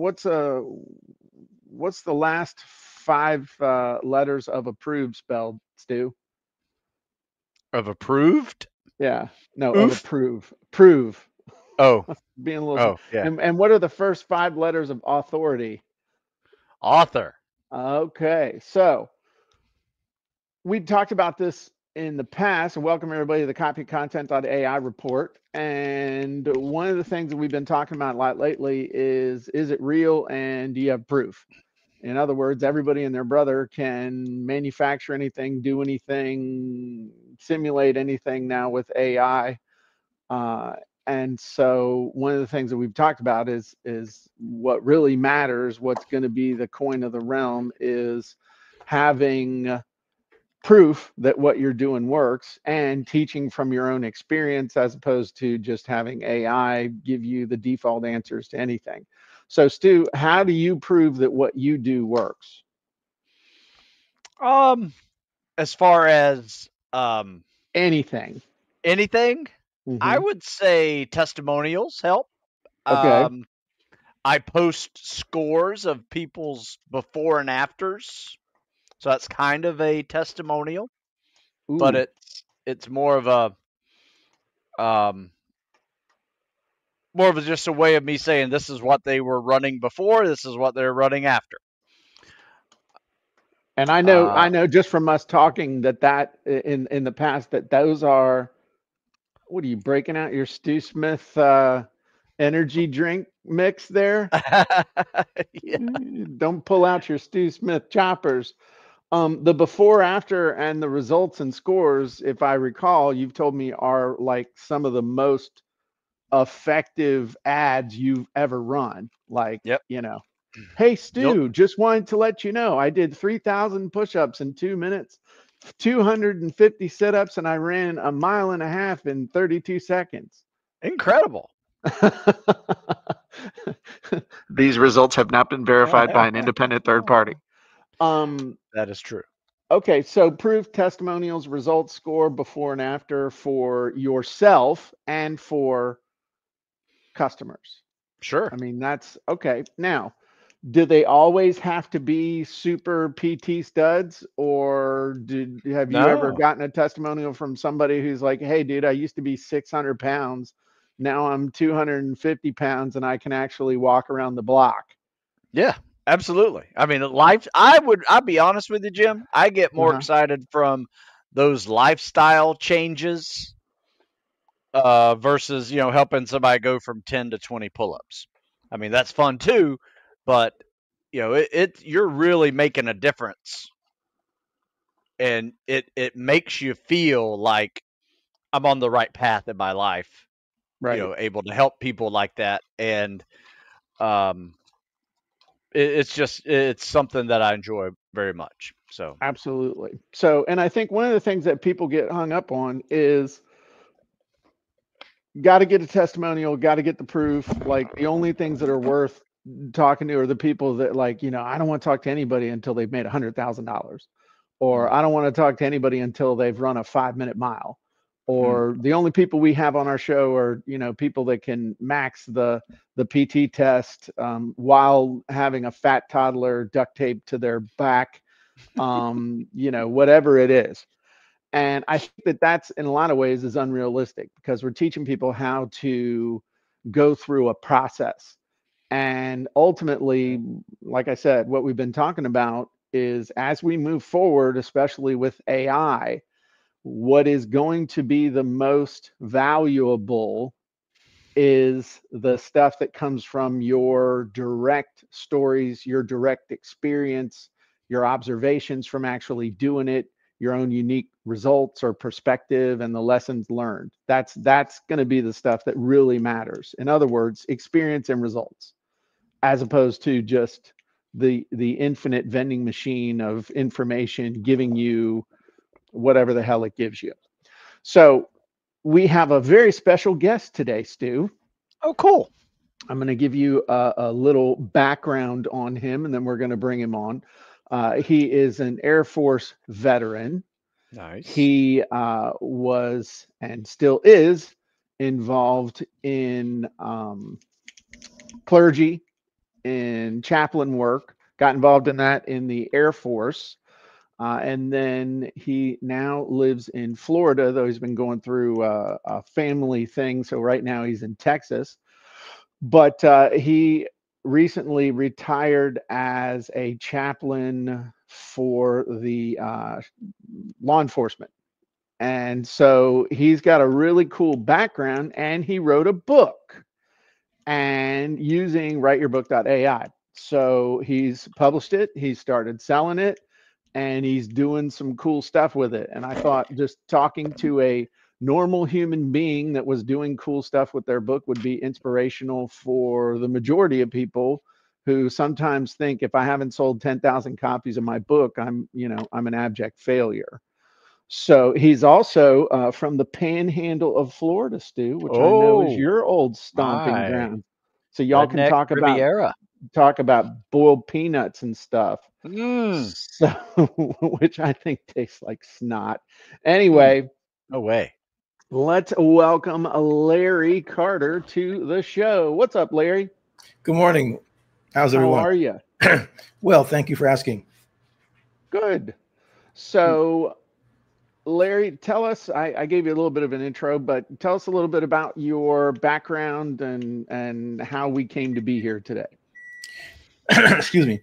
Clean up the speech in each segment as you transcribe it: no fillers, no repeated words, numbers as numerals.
what's the last five letters of approve spelled, Stu? Of approved? Yeah, no, of Oof. approve. Prove. Oh, Being a little. oh, yeah. And what are the first five letters of authority? Author. Okay, so we talked about this in the past, and welcome everybody to the Copy Content.ai report. And one of the things that we've been talking about a lot lately is it real and do you have proof? In other words, everybody and their brother can manufacture anything, do anything, simulate anything now with AI. Uh, and so one of the things that we've talked about is what really matters, what's going to be the coin of the realm is having proof that what you're doing works and teaching from your own experience as opposed to just having AI give you the default answers to anything. So Stu, how do you prove that what you do works? Um, as far as Anything. anything, I Hmm. would say testimonials help. Okay. Um, I post scores of people's before and afters, so that's kind of a testimonial, but Ooh. it's um more of just a way of me saying this is what they were running before, this is what they're running after. And I Uh, know just from us talking that in the past that those are, what are you breaking out your Stu Smith energy drink mix there? yeah, Don't pull out your Stu Smith choppers. The before, after, and the results and scores, if I recall, you've told me are like some of the most effective ads you've ever run. Like, yep, hey, you'll Stu, just wanted to let you know I did 3,000 push ups in 2 minutes, 250 sit ups, and I ran a mile and a half in 32 seconds. incredible. These results have not been verified by an independent third party. Um, That is true. okay, so proof, testimonials, results, score before and after for yourself and for customers. Sure. I mean, that's okay. Now, do they always have to be super PT studs, or have you ever No. gotten a testimonial from somebody who's like, "Hey, dude, I used to be 600 pounds, now I'm 250 pounds, and I can actually walk around the block." Yeah, absolutely. I mean, Uh life. I'll be honest with you, Jim. I get more huh. excited from those lifestyle changes versus helping somebody go from 10 to 20 pull-ups. I mean, that's fun too, but you're really making a difference, and it makes you feel like I'm on the right path in my life. Right. Able to help people like that, and um, it's something that I enjoy very much. So Absolutely. So, and I think one of the things that people get hung up on is got to get a testimonial, got to get the proof. Like the only things that are worth talking to are the people that like, I don't want to talk to anybody until they've made $100,000, or mm, I don't want to talk to anybody until they've run a 5 minute mile. mm, Or the only people we have on our show are, people that can max the PT test while having a fat toddler duct taped to their back, whatever it is. And I think that that's in a lot of ways is unrealistic because we're teaching people how to go through a process. And ultimately, like I said, what we've been talking about is as we move forward, especially with AI, what is going to be the most valuable is the stuff that comes from your direct stories, your direct experience, your observations from actually doing it, your own unique results or perspective and the lessons learned. That's going to be the stuff that really matters. In other words, experience and results as opposed to just the infinite vending machine of information giving you whatever the hell it gives you. So, we have a very special guest today, Stu. oh, cool, I'm going to give you a little background on him, and then we're going to bring him on. He is an Air Force veteran. nice. He was and still is involved in clergy, in chaplain work, got involved in that in the Air Force. And then he now lives in Florida, though he's been going through a family thing. So right now he's in Texas. But he recently retired as a chaplain for the law enforcement. And so he's got a really cool background, and he wrote a book and using writeyurbook.ai. So he's published it, he started selling it, and he's doing some cool stuff with it. And I thought just talking to a normal human being that was doing cool stuff with their book would be inspirational for the majority of people who sometimes think if I haven't sold 10,000 copies of my book, I'm an abject failure. So he's also from the panhandle of Florida, Stu, which I know is Oh, your old stomping my ground. So y'all can redneck Riviera. talk about boiled peanuts and stuff. Mm, So which I think tastes like snot. mm, Anyway, no way. let's welcome Larry Carter to the show. What's up, Larry? Good morning. How's How everyone? are you? Well, thank you for asking. Good. So Larry, tell us, I gave you a little bit of an intro, but tell us a little bit about your background and how we came to be here today. Excuse me.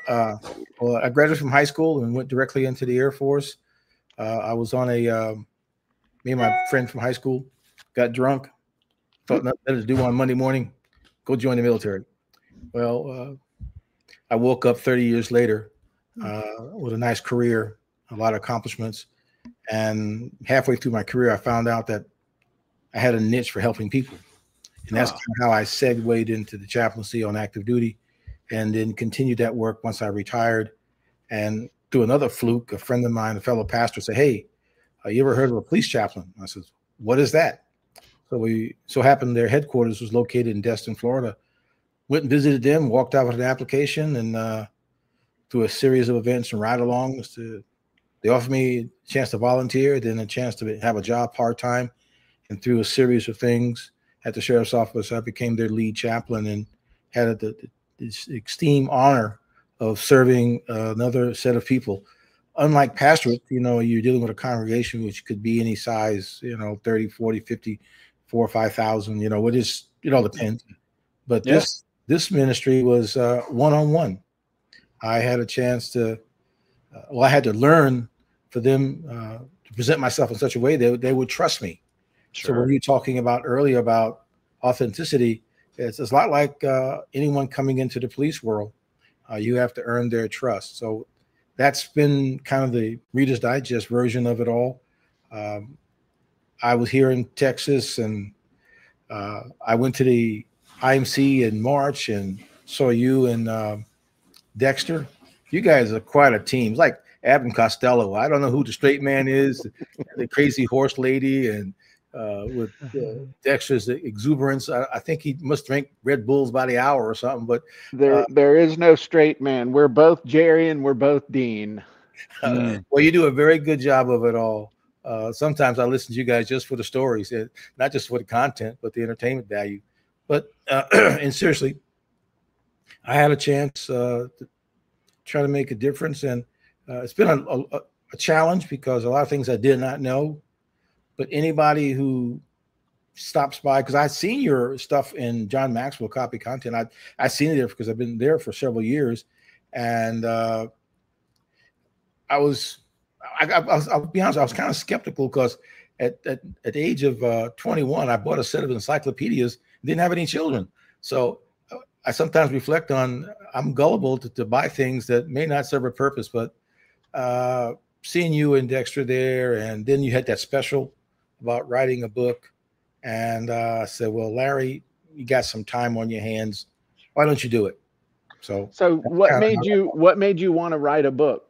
Well, I graduated from high school and went directly into the Air Force. I was on me and my friend from high school got drunk, thought nothing better to do on Monday morning, go join the military. Well, I woke up 30 years later with a nice career, a lot of accomplishments. And halfway through my career, I found out that I had a niche for helping people. And that's kind of how I segued into the chaplaincy on active duty and then continued that work once I retired. And through another fluke, a friend of mine, a fellow pastor, said, "Hey, you ever heard of a police chaplain?" I said, "What is that?" So we so happened their headquarters was located in Destin, Florida. Went and visited them, walked out with an application, and through a series of events and ride-alongs, they offered me a chance to volunteer, then a chance to have a job part-time. And through a series of things at the sheriff's office, I became their lead chaplain and had this extreme honor of serving another set of people. Unlike pastorate, you're dealing with a congregation which could be any size, 30, 40, 50, 4 or 5,000, it all depends. But this ministry was one-on-one. I had a chance to, I had to learn for them to present myself in such a way that they would trust me. Sure. So when you're talking about earlier about authenticity, it's a lot like anyone coming into the police world. You have to earn their trust. So that's been kind of the Reader's Digest version of it all. I was here in Texas, and I went to the IMC in March and saw you and Dexter. You guys are quite a team. It's like Abbott and Costello. I don't know who the straight man is, the crazy horse lady, and with Dexter's exuberance. I think he must drink Red Bulls by the hour or something. But there is no straight man. We're both Jerry and we're both Dean. Well, you do a very good job of it all. Sometimes I listen to you guys just for the stories, not just for the content, but the entertainment value. But and seriously, I had a chance to try to make a difference, and it's been a challenge because a lot of things I did not know. But anybody who stops by, because I've seen your stuff in John Maxwell Copy Content, I've seen it there because I've been there for several years, and I'll be honest, I was kind of skeptical because at the age of 21, I bought a set of encyclopedias, didn't have any children. So I sometimes reflect on, I'm gullible to buy things that may not serve a purpose, but seeing you and Dexter there, and then you had that special about writing a book, and I said, well, Larry, you got some time on your hands. Why don't you do it? So what made you want to write a book?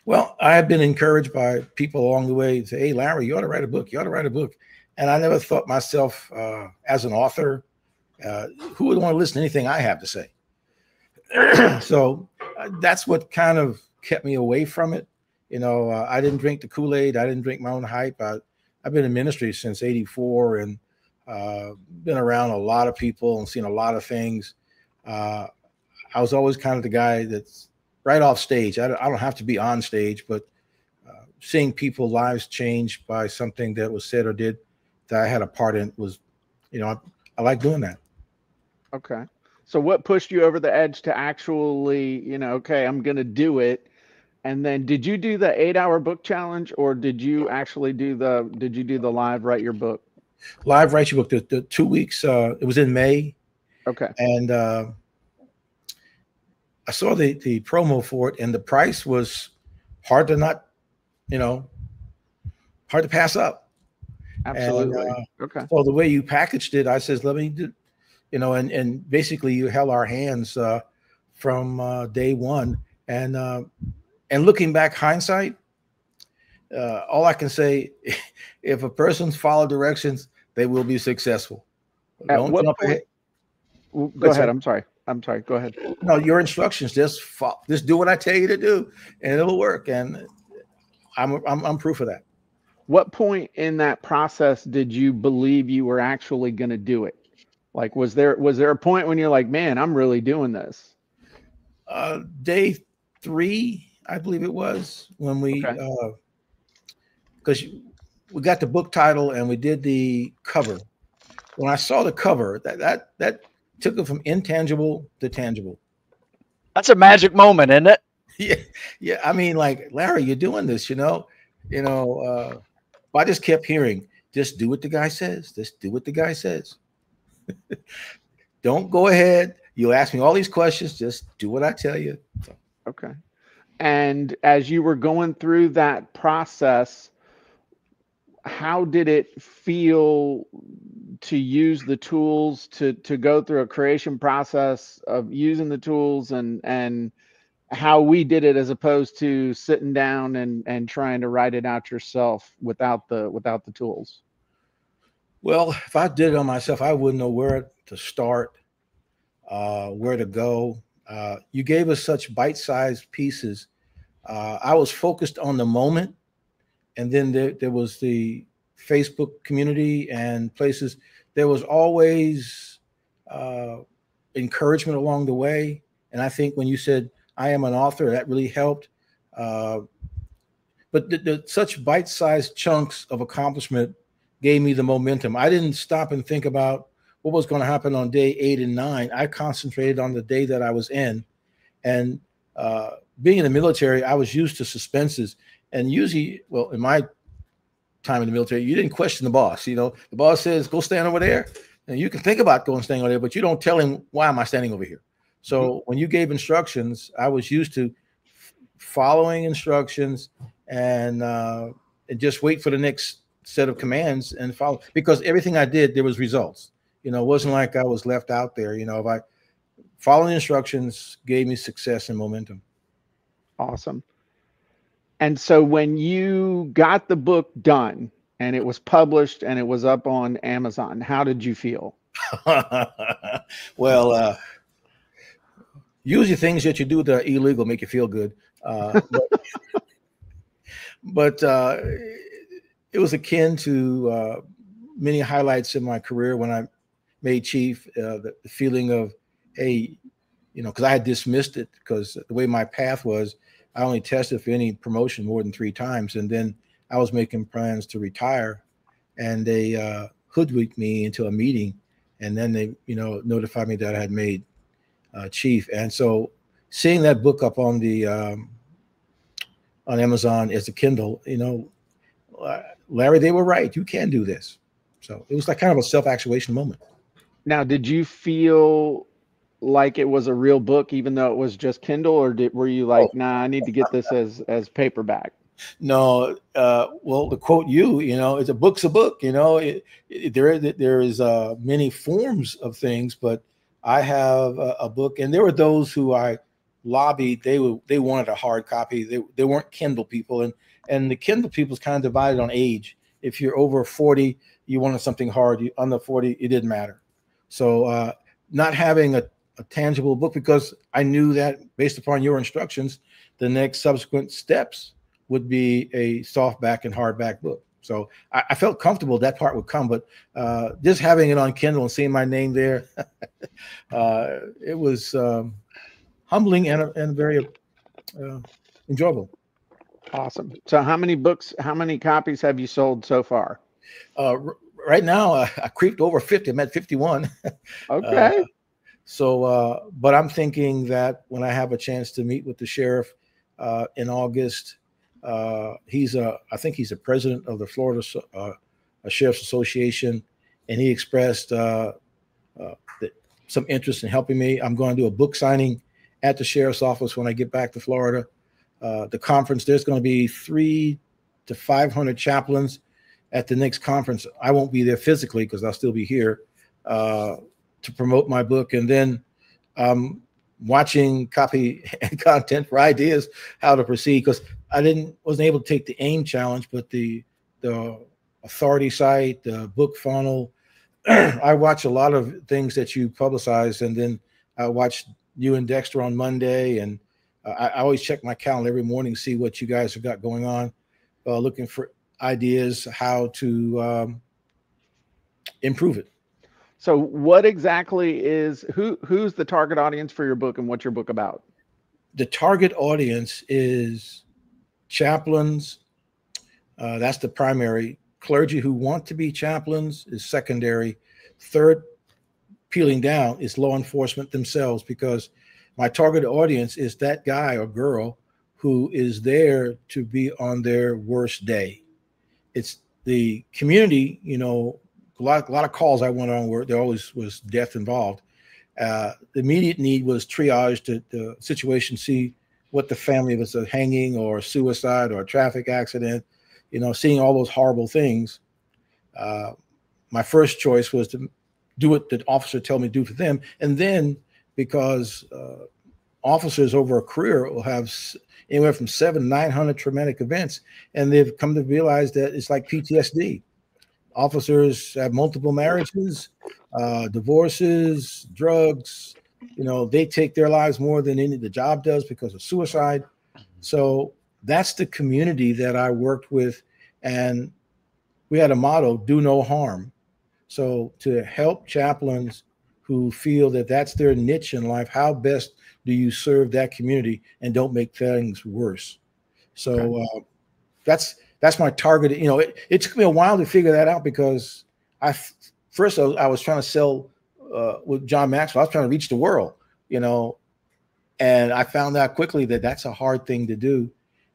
Well, I have been encouraged by people along the way to say, hey, Larry, you ought to write a book. You ought to write a book. And I never thought myself as an author, who would want to listen to anything I have to say? So that's what kind of kept me away from it. I didn't drink the Kool-Aid. I didn't drink my own hype. I've been in ministry since '84 and been around a lot of people and seen a lot of things. I was always kind of the guy that's right off stage. I don't have to be on stage, but seeing people's lives change by something that was said or did that I had a part in was, I like doing that. Okay. So what pushed you over the edge to actually, okay, I'm going to do it? And then did you do the 8-hour book challenge, or did you actually do the live write your book? Live Write Your Book, the 2 weeks, it was in May. Okay. And I saw the promo for it, and the price was hard to not, hard to pass up. Absolutely. And Okay. so the way you packaged it, I says, let me do, and basically you held our hands from day one. And looking back, hindsight, all I can say, if a person's follow directions, they will be successful. At Don't what jump point? ahead. Go ahead. I'm sorry. Go ahead. No, your instructions, just do what I tell you to do, and it'll work. And I'm proof of that. What point in that process did you believe you were actually going to do it? Like, was there a point when you're like, man, I'm really doing this? Day 3, I believe it was, when we, because we got the book title and we did the cover. When I saw the cover, that took it from intangible to tangible. That's a magic moment, isn't it? Yeah. I mean, like, Larry, you're doing this, I just kept hearing, just do what the guy says. Just do what the guy says. Don't go ahead. You'll ask me all these questions. Just do what I tell you. Okay. And as you were going through that process, how did it feel to use the tools, to go through a creation process of using the tools, and how we did it as opposed to sitting down and trying to write it out yourself without the tools? Well, if I did it on myself, I wouldn't know where to start, where to go. You gave us such bite-sized pieces. I was focused on the moment, and then there was the Facebook community and places. There was always encouragement along the way. And I think when you said, I am an author, that really helped. But such bite-sized chunks of accomplishment gave me the momentum. I didn't stop and think about what was going to happen on day 8 and 9. I concentrated on the day that I was in. And being in the military, I was used to suspenses. And usually, well, in my time in the military, you didn't question the boss. The boss says, go stand over there. And you can think about going standing over there, but you don't tell him, why am I standing over here? So when you gave instructions, I was used to following instructions and just wait for the next set of commands and follow, because everything I did, there was results. It wasn't like I was left out there. If I following instructions gave me success and momentum. Awesome. And so when you got the book done and it was published and it was up on Amazon, how did you feel? Well, usually things that you do that are illegal make you feel good. But it was akin to many highlights in my career when I made chief, the feeling of, hey, because I had dismissed it because the way my path was, I only tested for any promotion more than 3 times. And then I was making plans to retire, and they hoodwinked me into a meeting. And then they, notified me that I had made chief. And so seeing that book up on the on Amazon as a Kindle, Larry, they were right. You can do this. So it was like kind of a self-actualization moment. Now, did you feel like it was a real book, even though it was just Kindle, or were you like, nah, I need to get this as paperback? No, well, to quote you, it's a book's a book. There is many forms of things, but I have a book, and there were those who I lobbied. They wanted a hard copy. They weren't Kindle people, and the Kindle people is kind of divided on age. If you're over 40, you wanted something hard. Under 40, it didn't matter. So not having a tangible book, because I knew that based upon your instructions, the next subsequent steps would be a softback and hardback book. So I felt comfortable that part would come, but just having it on Kindle and seeing my name there, it was humbling and very enjoyable. Awesome. So how many books, how many copies have you sold so far? Right now, I creeped over 50. I'm at 51. uh, Okay. but I'm thinking that when I have a chance to meet with the sheriff in August, I think he's a president of the Florida Sheriff's Association, and he expressed that some interest in helping me. I'm going to do a book signing at the sheriff's office when I get back to Florida. The conference, there's going to be 300 to 500 chaplains at the next conference. I won't be there physically because I'll still be here to promote my book. And then watching copy and content for ideas how to proceed, because wasn't able to take the AIM challenge, but the authority site, the book funnel. I watch a lot of things that you publicize, and then I watch you and Dexter on Monday, and I always check my calendar every morning to see what you guys have got going on, looking for ideas how to improve it. So what exactly is who's the target audience for your book and what's your book about? The target audience is chaplains. That's the primary. Clergy who want to be chaplains is secondary. Third, peeling down, is law enforcement themselves, because my target audience is that guy or girl who is there to be on their worst day. It's the community, a lot of calls I went on where there always was death involved. The immediate need was triage to the situation, see what the family was, a hanging or a suicide or a traffic accident, seeing all those horrible things. My first choice was to do what the officer tell me to do for them. And then because officers over a career will have anywhere from 700 to 900 traumatic events, and they've come to realize that it's like PTSD. Officers have multiple marriages, divorces, drugs. They take their lives more than the job does because of suicide. So that's the community that I worked with, and we had a motto: do no harm. So to help chaplains who feel that that's their niche in life, how best do you serve that community and don't make things worse? So that's my target. It took me a while to figure that out, because first I was trying to sell with John Maxwell. I was trying to reach the world, and I found out quickly that that's a hard thing to do.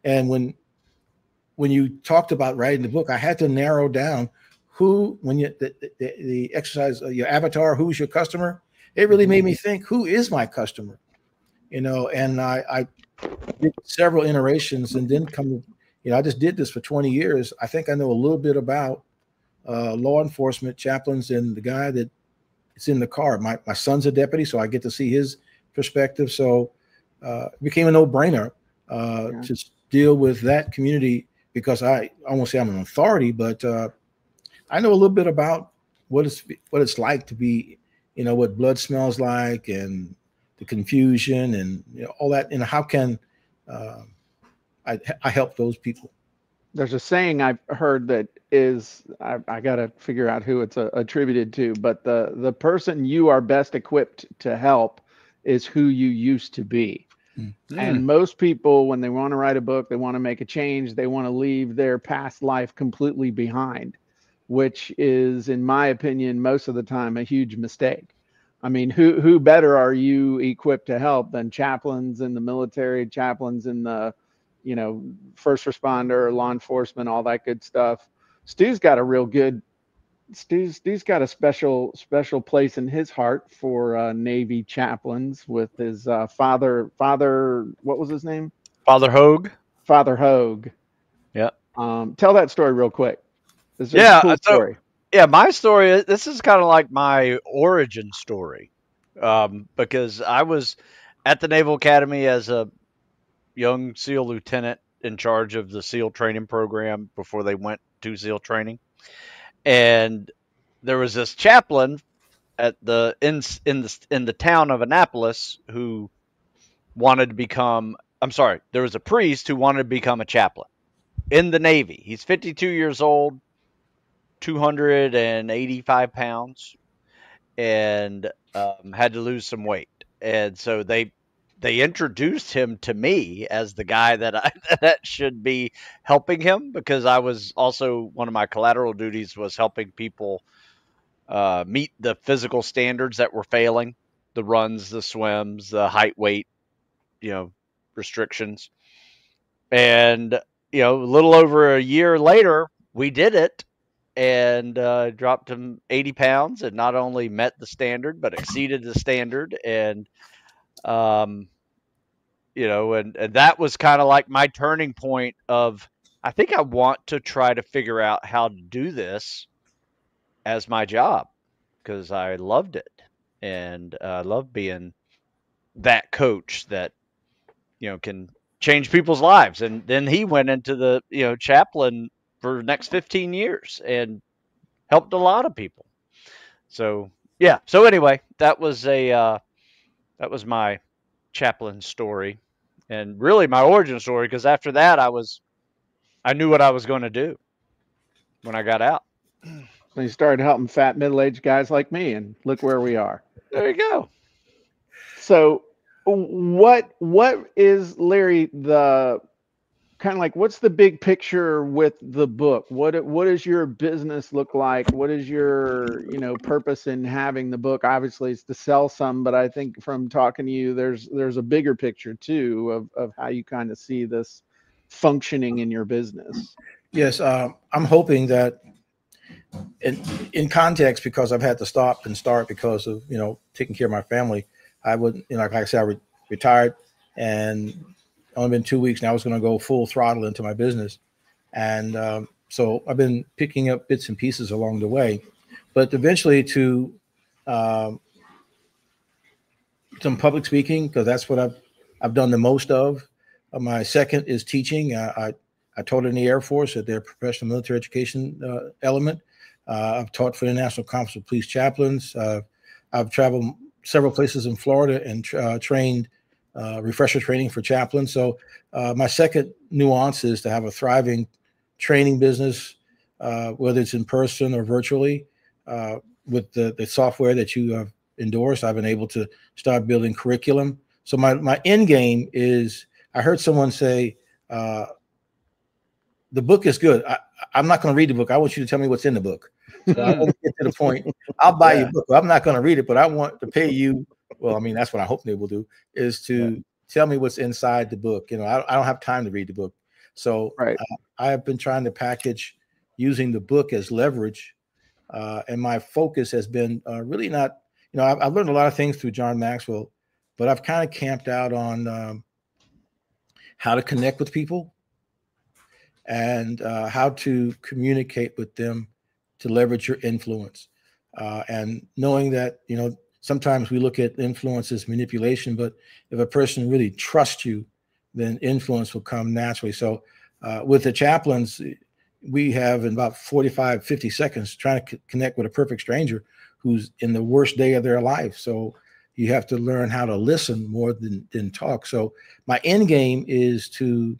And when you talked about writing the book, I had to narrow down who, when you the exercise, your avatar, who's your customer. It really made me think, who is my customer? And I did several iterations, and then I just did this for 20 years. I think I know a little bit about law enforcement, chaplains, and the guy that is in the car. My son's a deputy, so I get to see his perspective. So it became a no-brainer to deal with that community, because I won't say I'm an authority, but I know a little bit about what it's like to be, what blood smells like, and the confusion, and all that. And how can I help those people? There's a saying I've heard that is, I got to figure out who it's attributed to, but the person you are best equipped to help is who you used to be. And most people, when they want to write a book, they want to make a change, they want to leave their past life completely behind, which is, in my opinion, most of the time a huge mistake. I mean, who better are you equipped to help than chaplains in the military, chaplains in the, first responder, law enforcement, all that good stuff. Stu's got a real good Stu's got a special place in his heart for Navy chaplains with his father. What was his name? Father Hogue. Father Hogue. Yeah. Tell that story real quick. This is a Yeah. cool So, story. yeah, my story, this is kind of like my origin story, because I was at the Naval Academy as a young SEAL lieutenant in charge of the SEAL training program before they went to SEAL training. And there was this chaplain at in the town of Annapolis who wanted to become, I'm sorry, there was a priest who wanted to become a chaplain in the Navy. He's 52 years old, 285 pounds, and had to lose some weight. And so they they introduced him to me as the guy that should be helping him, because I was also, one of my collateral duties was helping people meet the physical standards that were failing, the runs, the swims, the height, weight, restrictions. And, a little over a year later, we did it, and dropped him 80 pounds, and not only met the standard, but exceeded the standard. And, um, and that was kind of like my turning point of, I think I want to try to figure out how to do this as my job, because I loved it. And I love being that coach that, can change people's lives. And then he went into the, chaplain for the next 15 years and helped a lot of people. So, yeah. So anyway, that was my chaplain story, and really my origin story, because after that I knew what I was going to do when I got out. So you started helping fat middle-aged guys like me, and look where we are. There you go. So what is, Larry, the kind of like, what's the big picture with the book? What does your business look like? What is your, purpose in having the book? Obviously it's to sell some, but I think from talking to you, there's a bigger picture too of how you kind of see this functioning in your business. Yes, I'm hoping that in context, because I've had to stop and start because of taking care of my family. I would, like I said, I retired, and only been 2 weeks now. I was going to go full throttle into my business, and so I've been picking up bits and pieces along the way, but eventually to some public speaking, because that's what I've done the most of. My second is teaching. I taught in the Air Force at their professional military education element. I've taught for the National Conference of Police Chaplains. I've traveled several places in Florida and trained refresher training for chaplains. So my second nuance is to have a thriving training business, whether it's in person or virtually. With the software that you have endorsed, I've been able to start building curriculum. So my end game is, I heard someone say, the book is good. I'm not going to read the book. I want you to tell me what's in the book. So I want to get to the point. I'll buy your book. I'm not going to read it, but I want to pay you. Well, I mean, that's what I hope they will do, is to tell me what's inside the book. I don't have time to read the book. So I have been trying to package using the book as leverage. And my focus has been really not, I've learned a lot of things through John Maxwell, but I've kind of camped out on how to connect with people and how to communicate with them to leverage your influence. And knowing that, sometimes we look at influence as manipulation, but if a person really trusts you, then influence will come naturally. So with the chaplains, we have in about 45, 50 seconds trying to connect with a perfect stranger who's in the worst day of their life. So you have to learn how to listen more than talk. So my end game is to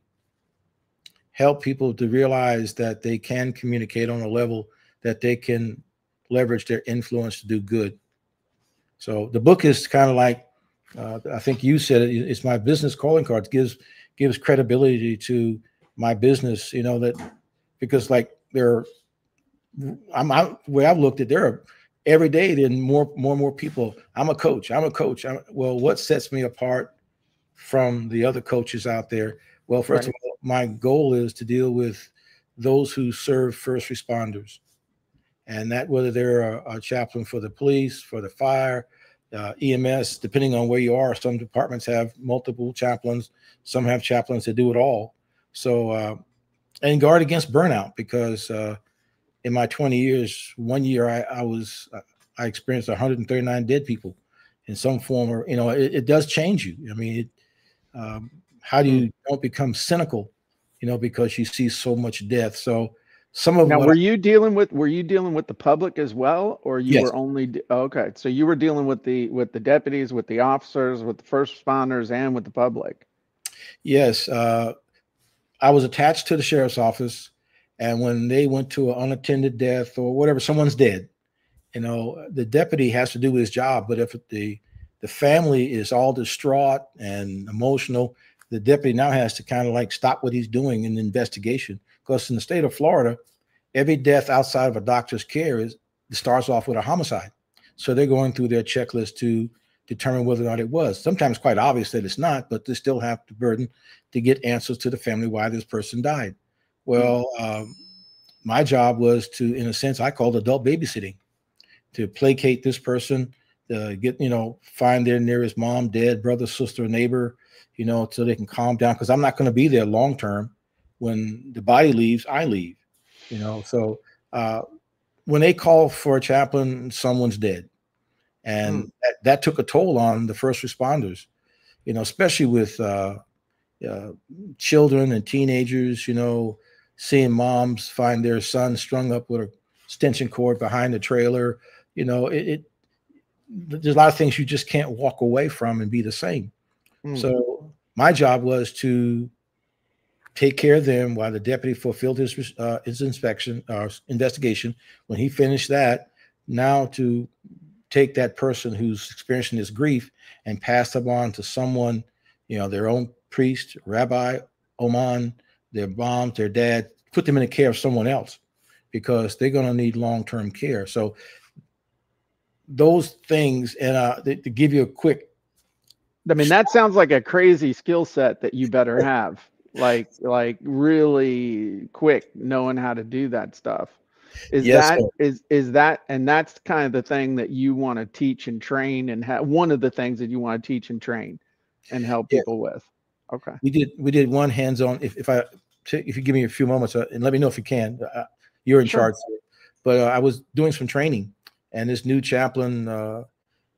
help people to realize that they can communicate on a level that they can leverage their influence to do good. So the book is kind of like, I think you said it, it's my business calling card. It gives credibility to my business, that, because like where I've looked at, there are every day, then more and more people. I'm a coach. Well, what sets me apart from the other coaches out there? Well, first of all, my goal is to deal with those who serve first responders, and that whether they're a chaplain for the police, for the fire, EMS, depending on where you are. Some departments have multiple chaplains. Some have chaplains that do it all. So, and guard against burnout, because in my 20 years, 1 year I experienced 139 dead people in some form, or it does change you. I mean, how do you don't become cynical, because you see so much death. So some of now, were you dealing with the public as well, or you were only okay? So you were dealing with the deputies, with the officers, with the first responders, and with the public. Yes, I was attached to the sheriff's office, and when they went to an unattended death or whatever, someone's dead, the deputy has to do his job. But if the The family is all distraught and emotional. The deputy now has to kind of like stop what he's doing in the investigation, because in the state of Florida, every death outside of a doctor's care is starts off with a homicide. So they're going through their checklist to determine whether or not it was. Sometimes quite obvious that it's not, but they still have the burden to get answers to the family why this person died. Well, my job was to, in a sense, I called adult babysitting, to placate this person, to get, find their nearest mom, dad, brother, sister, neighbor, so they can calm down. Because I'm not going to be there long term. When the body leaves, I leave. So when they call for a chaplain, someone's dead, and that took a toll on the first responders. Especially with children and teenagers. Seeing moms find their son strung up with a extension cord behind the trailer. There's a lot of things you just can't walk away from and be the same. So my job was to take care of them while the deputy fulfilled his inspection or investigation. When he finished that, now to take that person who's experiencing this grief and pass them on to someone, their own priest, rabbi, oman, their mom, their dad, put them in the care of someone else, because they're going to need long-term care. So those things, and to give you a quick, that sounds like a crazy skill set that you better have, like really quick knowing how to do that stuff. Yes, Is that, and that's kind of the thing that you want to teach and train, and one of the things that you want to teach and train and help people with. Okay. We did one hands-on. If you give me a few moments, and let me know if you can, you're in charge. But I was doing some training, and this new chaplain,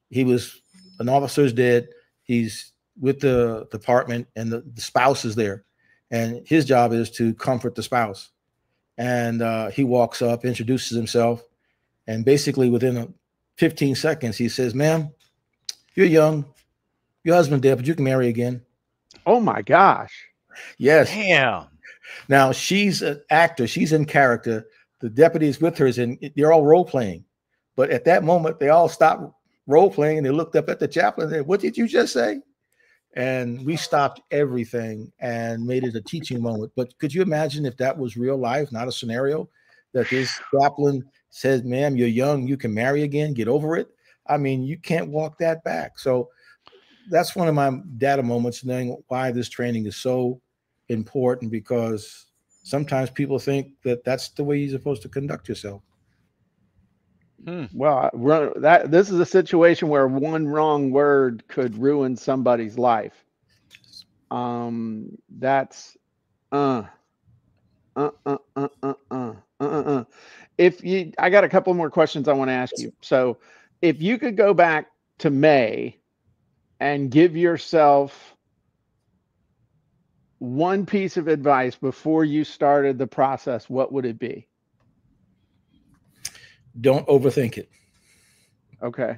he was, an officer's dead. He's with the department, and the spouse is there, and his job is to comfort the spouse. And he walks up, introduces himself, and basically within 15 seconds, he says, "Ma'am, you're young. Your husband dead, but you can marry again." Oh my gosh. Yes. Damn. Now she's an actor. She's in character. The deputy is with her, and they're all role playing. But at that moment, they all stopped role playing, and they looked up at the chaplain and said, "What did you just say?" And we stopped everything and made it a teaching moment. But could you imagine if that was real life, not a scenario, that this chaplain says, "Ma'am, you're young, you can marry again, get over it"? I mean, you can't walk that back. So that's one of my data moments, knowing why this training is so important, because sometimes people think that that's the way you're supposed to conduct yourself. Well, this is a situation where one wrong word could ruin somebody's life. That's I got a couple more questions I want to ask you. So if you could go back to May and give yourself one piece of advice before you started the process, what would it be? Don't overthink it. Okay.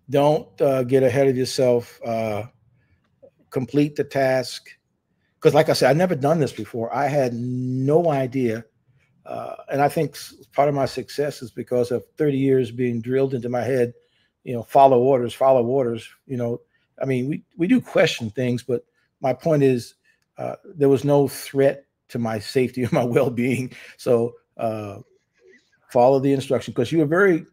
Don't get ahead of yourself. Complete the task. Because like I said, I've never done this before. I had no idea. And I think part of my success is because of 30 years being drilled into my head, follow orders, follow orders. I mean, we do question things, but my point is there was no threat to my safety or my well-being. So follow the instruction, because you were very...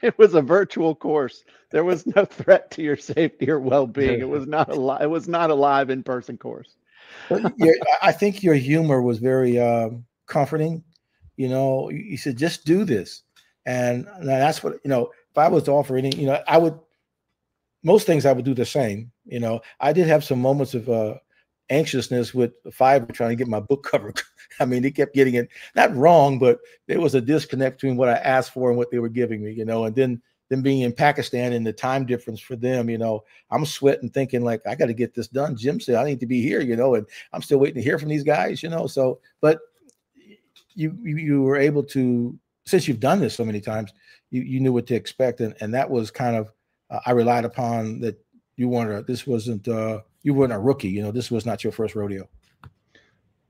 It was a virtual course. There was no threat to your safety or well-being. It was not a it was not a live in-person course. I think your humor was very comforting. You said, just do this. And that's what, if I was to offer any, I would, most things I would do the same. I did have some moments of anxiousness with Fiverr trying to get my book cover. I mean, they kept getting it not wrong, but there was a disconnect between what I asked for and what they were giving me, and then them being in Pakistan and the time difference for them, I'm sweating thinking like, I got to get this done. Jim said I need to be here, and I'm still waiting to hear from these guys, so, but you were able to, since you've done this so many times, you knew what to expect. And that was kind of, I relied upon that. You weren't you weren't a rookie, this was not your first rodeo.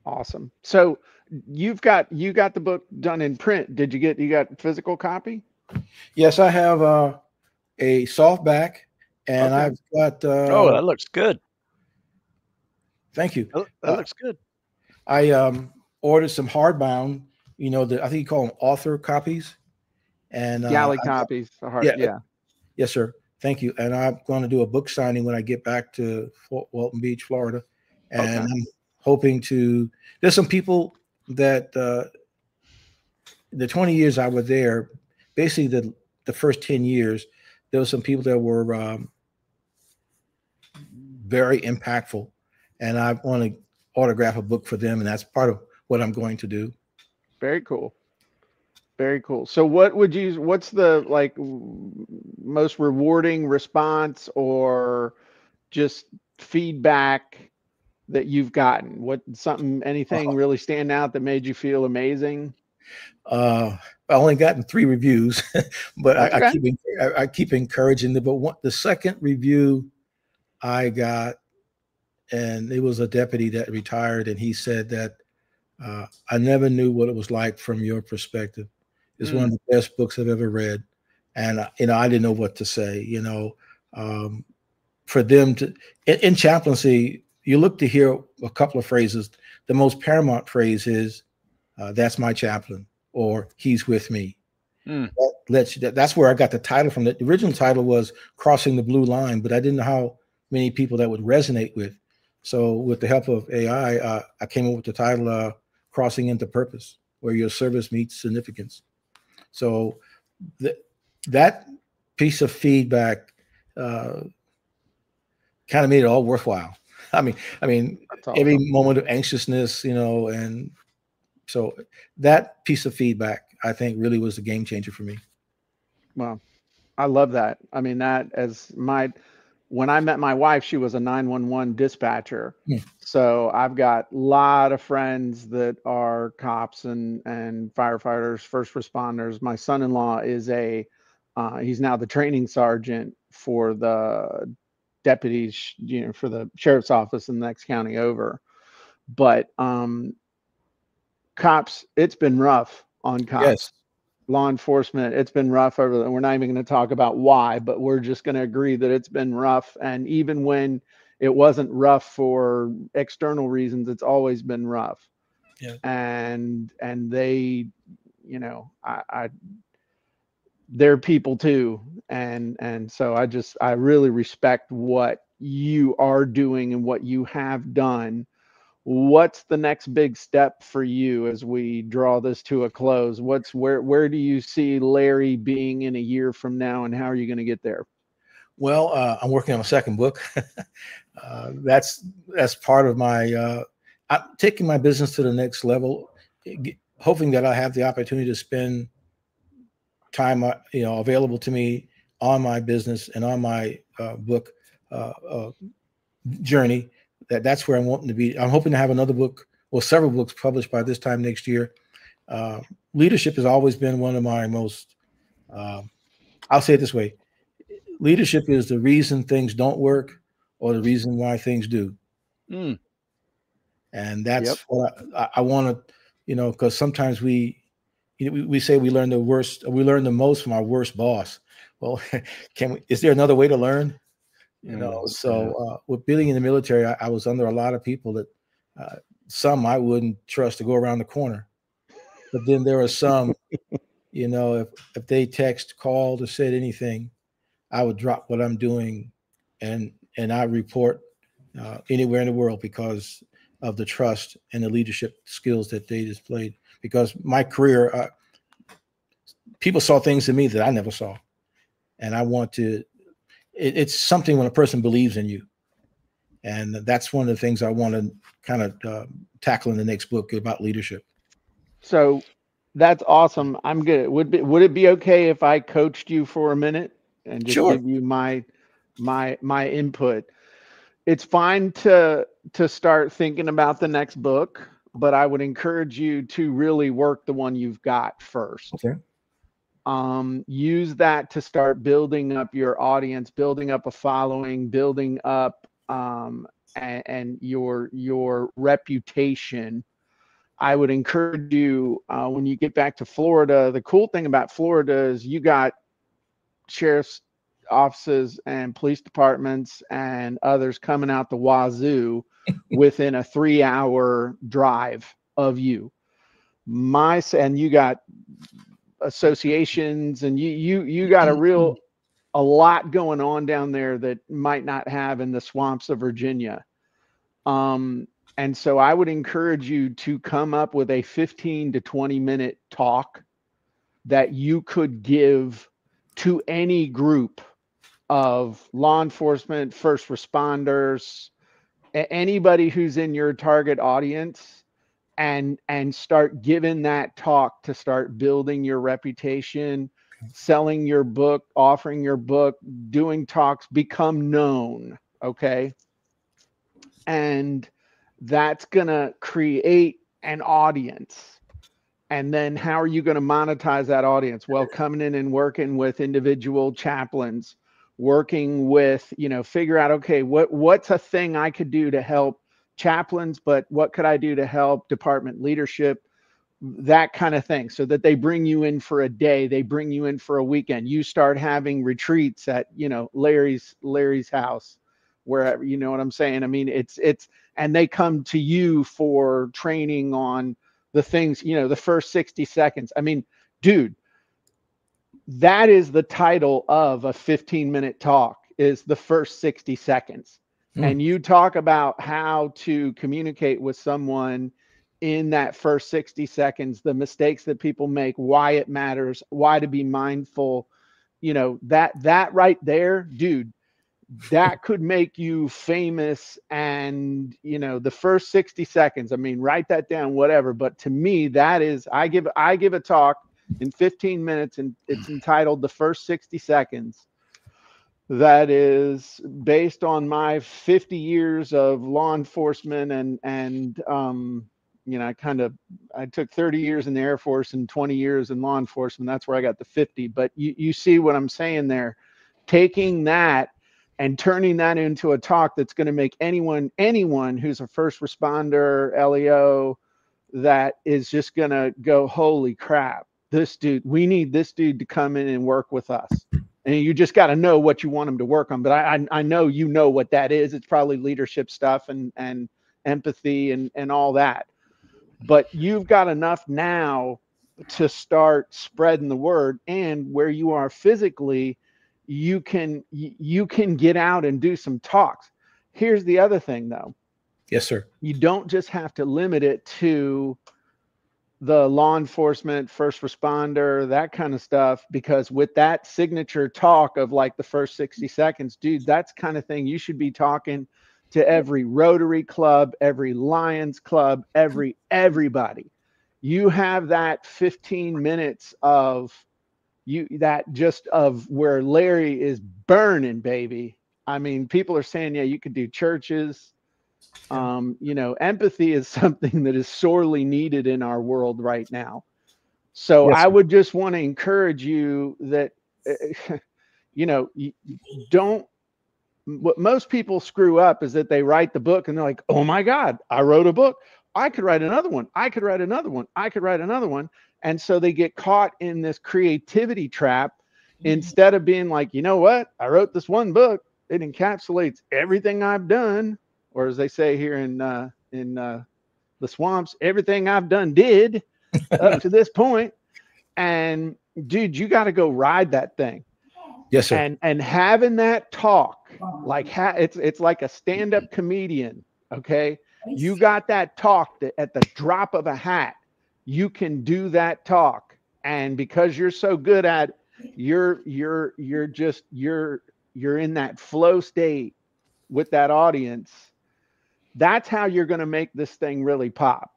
Awesome. So you got the book done in print. You got physical copy? Yes, I have a softback, and Okay. I've got. Oh, that looks good. Thank you. That looks good. I ordered some hardbound. I think you call them author copies, and Galley copies. yeah, Yeah. yes, sir. Thank you. And I'm going to do a book signing when I get back to Fort Walton Beach, Florida, and Okay. I'm hoping to. There's some people that the 20 years I was there, basically the first 10 years, there were some people that were very impactful, and I want to autograph a book for them, and that's part of what I'm going to do. Very cool. Very cool. So what's the like most rewarding response or just feedback that you've gotten? Anything really stand out that made you feel amazing? I only gotten 3 reviews, but That's okay. I keep encouraging them. But the second review I got, and it was a deputy that retired, and he said that I never knew what it was like from your perspective. It's one of the best books I've ever read, and I didn't know what to say. For them to in chaplaincy, you look to hear a couple of phrases. The most paramount phrase is, "That's my chaplain," or "He's with me." That's where I got the title from. The original title was "Crossing the Blue Line," but I didn't know how many people that would resonate with. So, with the help of AI, I came up with the title "Crossing into Purpose," where your service meets significance. So, that piece of feedback kind of made it all worthwhile. I mean, That's every awesome. moment of anxiousness, and so that piece of feedback, I think, really was the game changer for me. Well, I love that. I mean, when I met my wife, she was a 911 dispatcher. Hmm. So I've got a lot of friends that are cops and firefighters, first responders. My son-in-law he's now the training sergeant for the deputies, for the sheriff's office in the next county over. But cops, it's been rough on Yes. cops. Law enforcement, it's been rough we're not even going to talk about why, but we're just going to agree that it's been rough. And even when it wasn't rough for external reasons, it's always been rough. Yeah. And they, I they're people too. And so I really respect what you are doing and what you have done. What's the next big step for you as we draw this to a close? Where do you see Larry being in a year from now, and how are you going to get there? Well, I'm working on a second book. That's part of my. I'm taking my business to the next level, hoping that I have the opportunity to spend time, available to me on my business and on my book journey. That's where I'm wanting to be. I'm hoping to have another book or several books published by this time next year. Uh, Leadership has always been one of my most. I'll say it this way: leadership is the reason things don't work, or the reason why things do. Mm. And Yep. that's what I want to, because sometimes we say we learn the most from our worst boss. Well, is there another way to learn? So with being in the military, I was under a lot of people that some I wouldn't trust to go around the corner, but then there are some, if they text, called, or said anything, I would drop what I'm doing, and I report anywhere in the world because of the trust and the leadership skills that they displayed. Because my career, people saw things in me that I never saw, and I want to. It's something when a person believes in you, and that's one of the things I want to kind of tackle in the next book about leadership. So that's awesome. I'm good. Would it be okay if I coached you for a minute and just Sure. give you my input? It's fine to start thinking about the next book, but I would encourage you to really work the one you've got first. Okay. Use that to start building up your audience, building up a following, building up and your reputation. I would encourage you when you get back to Florida. The cool thing about Florida is you got sheriff's offices and police departments and others coming out the wazoo within a 3-hour drive of you. And you got associations, and you got a lot going on down there that might not have in the swamps of Virginia. And so I would encourage you to come up with a 15 to 20-minute talk that you could give to any group of law enforcement, first responders, anybody who's in your target audience, and start giving that talk to start building your reputation, selling your book, offering your book, doing talks, become known. Okay. And that's going to create an audience. And then how are you going to monetize that audience? Well, coming in and working with individual chaplains, working with, figure out, okay, what's a thing I could do to help chaplains, but what could I do to help department leadership, that kind of thing, so that they bring you in for a day, they bring you in for a weekend. You start having retreats at, Larry's house, wherever, you know what I'm saying? I mean, it's, and they come to you for training on the things, the first 60 seconds. I mean, dude, that is the title of a 15-minute talk, is the first 60 seconds. And you talk about how to communicate with someone in that first 60 seconds, the mistakes that people make, why it matters, why to be mindful, that right there, dude, that could make you famous. And the first 60 seconds, I mean, write that down, whatever. But to me, that is, I give a talk in 15 minutes, and it's entitled The First 60 Seconds. That is based on my 50 years of law enforcement, and I took 30 years in the Air Force and 20 years in law enforcement. That's where I got the 50. But you see what I'm saying there, taking that and turning that into a talk that's going to make anyone who's a first responder, LEO, that is just going to go, holy crap, this dude, we need this dude to come in and work with us. And you just got to know what you want them to work on. But I know what that is. It's probably leadership stuff and empathy and all that. But you've got enough now to start spreading the word. And where you are physically, you can get out and do some talks. Here's the other thing, though. Yes, sir. You don't just have to limit it to the law enforcement, first responder, that kind of stuff, because with that signature talk of like the first 60 seconds, dude, that's kind of thing you should be talking to every Rotary Club, every Lions Club, everybody. You have that 15 minutes of of where Larry is burning, baby. I mean, people are saying, yeah, you could do churches. Empathy is something that is sorely needed in our world right now. So Yes, I would just want to encourage you that, don't, what most people screw up is that they write the book and they're like, oh my God, I wrote a book. I could write another one. I could write another one. I could write another one. And so they get caught in this creativity trap instead of being like, you know what? I wrote this one book. It encapsulates everything I've done. Or as they say here in the swamps, everything I've done did up to this point. And dude, you got to go ride that thing. Yes, sir. And having that talk, like it's like a stand-up comedian. Okay, you got that talk that at the drop of a hat, you can do that talk, and because you're so good at it, you're in that flow state with that audience. That's how you're going to make this thing really pop.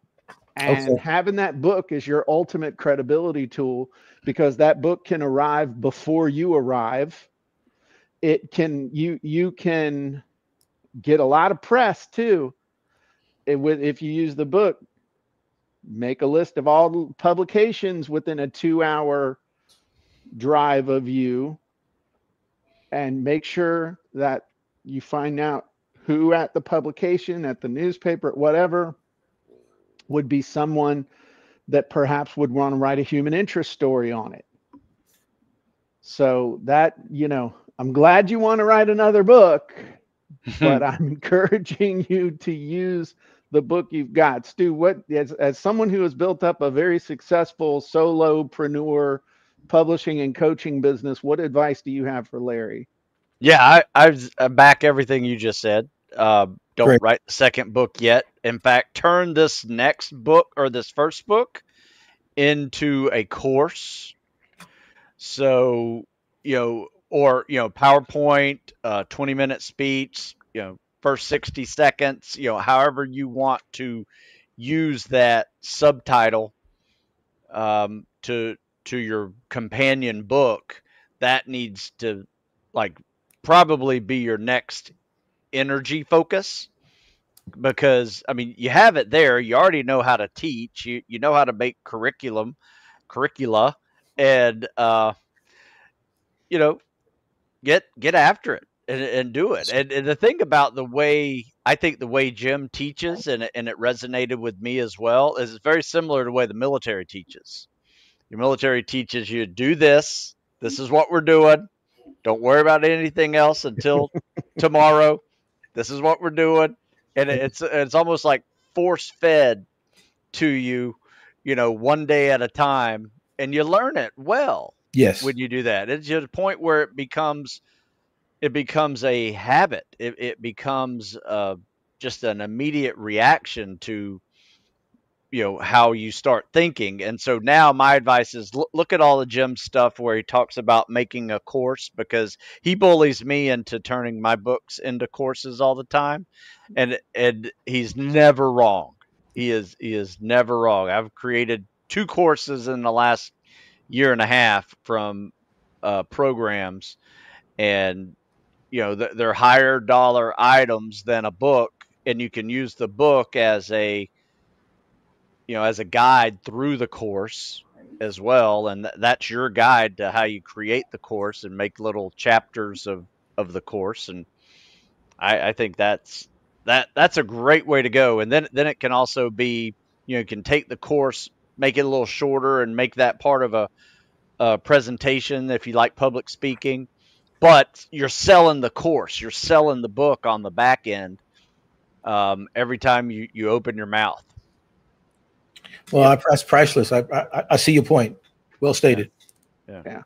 And having that book is your ultimate credibility tool, because that book can arrive before you arrive. It can, you can get a lot of press too. If you use the book, make a list of all the publications within a 2-hour drive of you, and make sure that you find out who at the publication, at the newspaper, whatever, would be someone that perhaps would want to write a human interest story on it. So that, I'm glad you want to write another book, but I'm encouraging you to use the book you've got. Stu, what as someone who has built up a very successful solopreneur publishing and coaching business, what advice do you have for Larry? Yeah, I back everything you just said. Don't Great. write the second book yet. In fact, turn this next book or this first book into a course. So, or, PowerPoint, 20-minute speech, first 60 seconds, however you want to use that subtitle to your companion book, that needs to like probably be your next energy focus, because I mean you have it there, you already know how to teach, you know how to make curricula, and you know get after it and do it. And the thing about the way I think the way Jim teaches, and it resonated with me as well, is it's very similar to the way the military teaches. Your military teaches you do this. This is what we're doing. Don't worry about anything else until tomorrow. This is what we're doing, and it's almost like force fed to you, one day at a time, and you learn it well Yes. when you do that. It's to the point where it becomes a habit. It becomes just an immediate reaction to how you start thinking. And so now my advice is look at all the Jim stuff where he talks about making a course, because he bullies me into turning my books into courses all the time, and he's never wrong. He is never wrong. I've created 2 courses in the last year and a half from programs, and they're higher dollar items than a book, and you can use the book as a guide through the course as well, and that's your guide to how you create the course and make little chapters of the course. And I think that's a great way to go. And then it can also be, you can take the course, make it a little shorter, and make that part of a presentation if you like public speaking, but you're selling the course, you're selling the book on the back end, every time you open your mouth. Well, that's priceless. I see your point. Well Yeah. stated. Yeah. Yeah.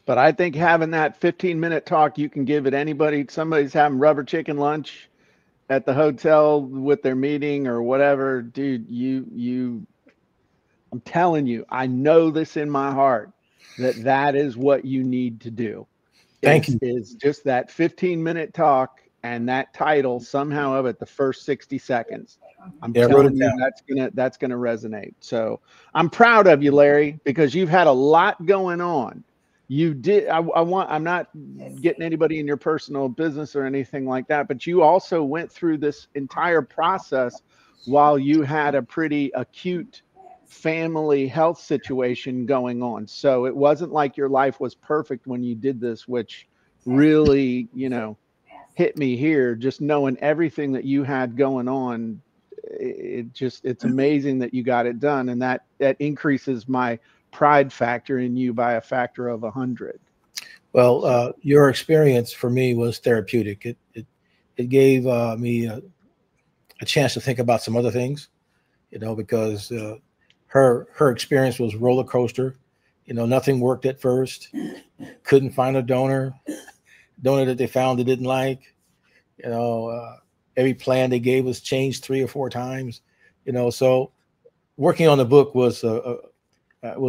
But I think having that 15-minute talk, you can give it anybody. Somebody's having rubber chicken lunch at the hotel with their meeting or whatever. Dude, I'm telling you, I know this in my heart that is what you need to do. Thank you. Is just that 15-minute talk and that title somehow of it the first 60 seconds. I'm telling you that's gonna resonate. So I'm proud of you, Larry, because you've had a lot going on. You did. I'm not getting anybody in your personal business or anything like that, but you also went through this entire process while you had a pretty acute family health situation going on. So it wasn't like your life was perfect when you did this, which really, hit me here, just knowing everything that you had going on. It's amazing that you got it done. And that increases my pride factor in you by a factor of 100. Well, your experience for me was therapeutic. It gave me a chance to think about some other things, because her experience was roller coaster. Nothing worked at first. Couldn't find a donor that they found they didn't like. Every plan they gave us changed 3 or 4 times. So working on the book was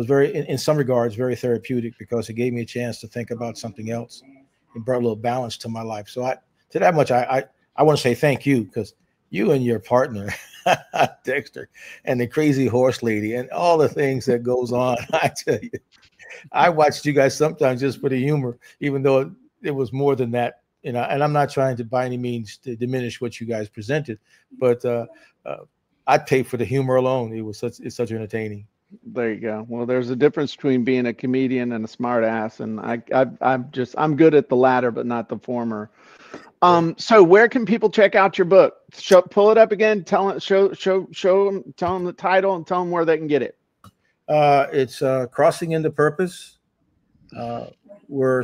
very, in some regards, very therapeutic, because it gave me a chance to think about something else. It brought a little balance to my life. So to that much, I want to say thank you, because you and your partner, Dexter, and the crazy horse lady, and all the things that goes on. I tell you, I watched you guys sometimes just for the humor, even though it was more than that. And I'm not trying to by any means to diminish what you guys presented, but I'd pay for the humor alone. It's such entertaining. There you go. Well, there's a difference between being a comedian and a smart ass, and I'm good at the latter, but not the former. So where can people check out your book? Pull it up again. Show them. Tell them the title and tell them where they can get it. It's Crossing into Purpose. We're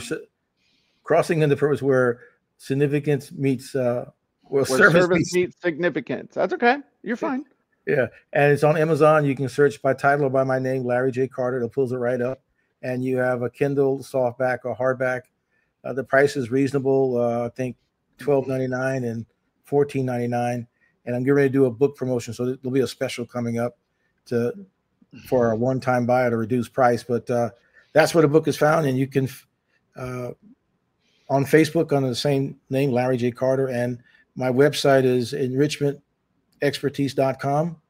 crossing into purpose where significance meets Where service service meets. meets significance. That's okay. You're fine. Yeah, and it's on Amazon. You can search by title or by my name, Larry J. Carter. It pulls it right up. And you have a Kindle, softback, or hardback. The price is reasonable. I think $12.99 and $14.99. And I'm getting ready to do a book promotion, so there'll be a special coming up for a one-time buy at a reduced price. But that's where the book is found, and you can on Facebook under the same name, Larry J. Carter, and my website is enrichmentexpertise.com,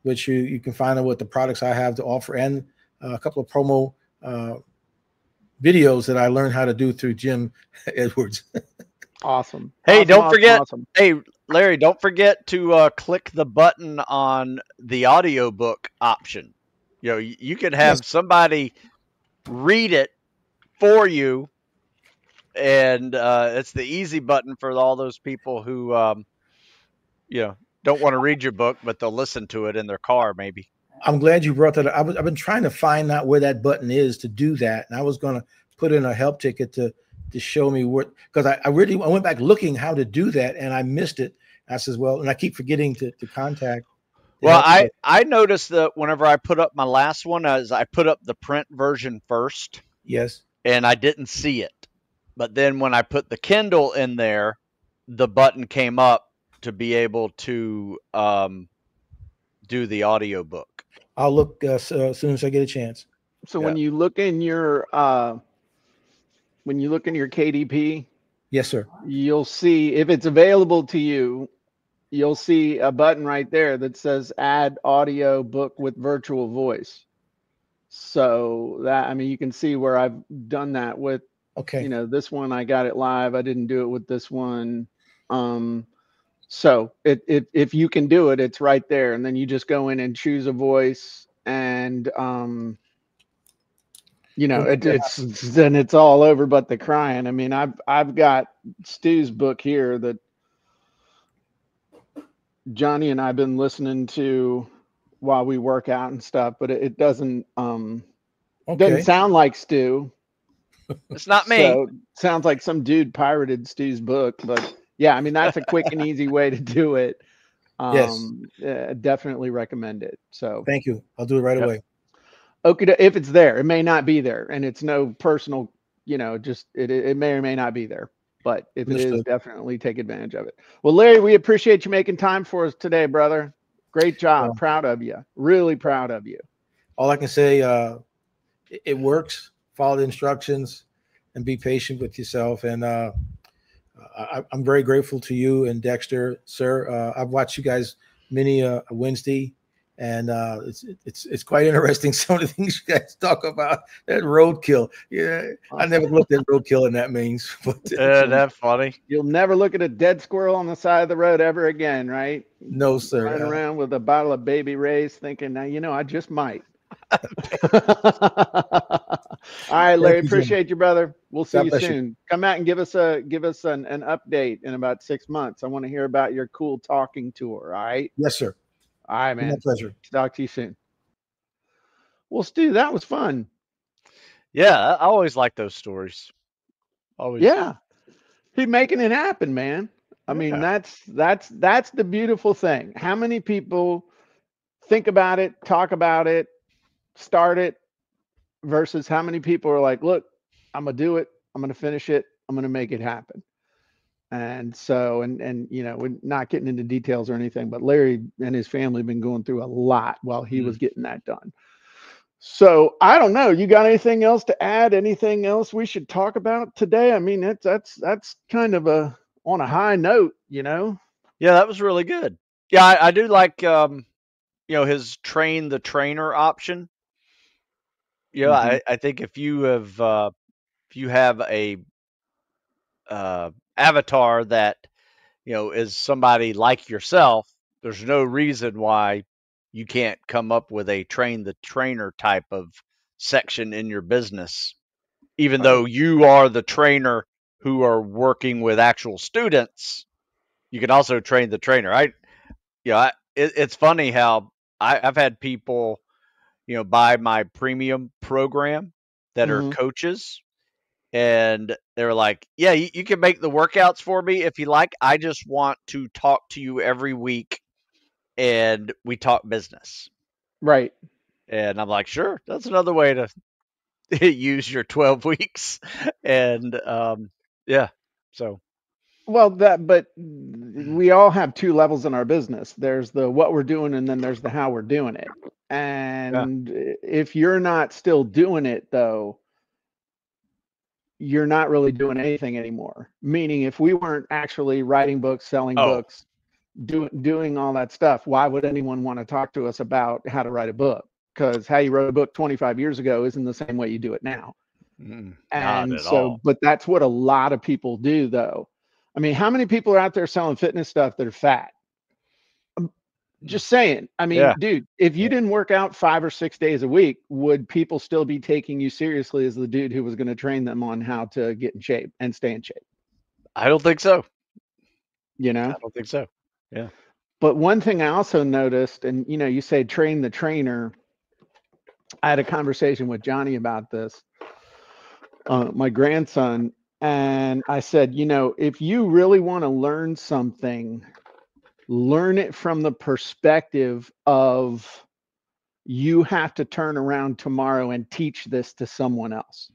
which you can find out what the products I have to offer and a couple of promo videos that I learned how to do through Jim Edwards. Awesome. Hey, awesome, don't awesome, forget. Awesome. Hey, Larry, don't forget to click the button on the audiobook option. You know, you could have somebody read it for you, and it's the easy button for all those people who, don't want to read your book, but they'll listen to it in their car, maybe. I'm glad you brought that up. I've been trying to find out where that button is to do that, and I was going to put in a help ticket to show me what, because I went back looking how to do that, and I missed it. I says, well, and I keep forgetting to contact. Well, I noticed that whenever I put up my last one, as I put up the print version first. Yes. And I didn't see it. But then when I put the Kindle in there, the button came up to be able to do the audiobook. I'll look as soon as I get a chance. So when you look in your KDP, yes, sir, you'll see, if it's available to you, you'll see a button right there that says add audio book with virtual voice. So that, I mean, you can see where I've done that with, this one, I got it live. I didn't do it with this one. So if you can do it, it's right there. And then you just go in and choose a voice, and it's all over but the crying. I mean, I've got Stu's book here that Johnny and I've been listening to while we work out and stuff, but it doesn't doesn't sound like Stu. It's not me. So sounds like some dude pirated Stu's book, but yeah, I mean, that's a quick and easy way to do it. Yes. Definitely recommend it. So thank you. I'll do it right away. Okay, if it's there, it may not be there, and it's no personal, just it may or may not be there. But if it is, definitely take advantage of it. Well, Larry, we appreciate you making time for us today, brother. Great job. Well, proud of you. Really proud of you. All I can say, it works. Follow the instructions and be patient with yourself. And I'm very grateful to you and Dexter, sir. I've watched you guys many a Wednesday, and it's quite interesting, some of the things you guys talk about. That roadkill. Yeah, I never looked at roadkill in that means. But that's funny. You'll never look at a dead squirrel on the side of the road ever again, right? No, sir. Running around with a bottle of Baby Ray's thinking, now, I just might. All right, Larry, appreciate you, brother. We'll see you soon. Come out and give us an update in about 6 months. I want to hear about your cool talking tour. All right. Yes, sir. All right, man. My pleasure. Talk to you soon. Well, Stu, that was fun. Yeah, I always like those stories. Always. Yeah. He's making it happen, man. I mean, that's the beautiful thing. How many people think about it, talk about it, start it, versus how many people are like, look, I'm going to do it. I'm going to finish it. I'm going to make it happen. And so, and we're not getting into details or anything, but Larry and his family have been going through a lot while he was getting that done. So I don't know. You got anything else to add? Anything else we should talk about today? I mean, that's kind of on a high note, Yeah, that was really good. Yeah, I do like his train the trainer option. Yeah, I think if you have a avatar that is somebody like yourself, there's no reason why you can't come up with a train the trainer type of section in your business, even though you are the trainer who are working with actual students. You can also train the trainer. It's funny how I've had people buy my premium program that are coaches, and they were like, "Yeah, you can make the workouts for me if you like. I just want to talk to you every week, and we talk business." Right. And I'm like, "Sure, that's another way to use your 12 weeks." And yeah, so Well, but we all have two levels in our business. There's the what we're doing, and then there's the how we're doing it. yeah. And if you're not still doing it, though, you're not really doing anything anymore. Meaning, if we weren't actually writing books, selling Oh, books, doing all that stuff, why would anyone want to talk to us about how to write a book? Because how you wrote a book 25 years ago isn't the same way you do it now. not And at so, all. but that's what a lot of people do, though. I mean, how many people are out there selling fitness stuff that are fat? Just saying. I mean, Yeah. dude, if you didn't work out 5 or 6 days a week, would people still be taking you seriously as the dude who was going to train them on how to get in shape and stay in shape? I don't think so. You I know? don't think so. Yeah. But one thing I also noticed, and you say train the trainer. I had a conversation with Johnny about this, my grandson, and I said, if you really want to learn something, learn it from the perspective of you have to turn around tomorrow and teach this to someone else.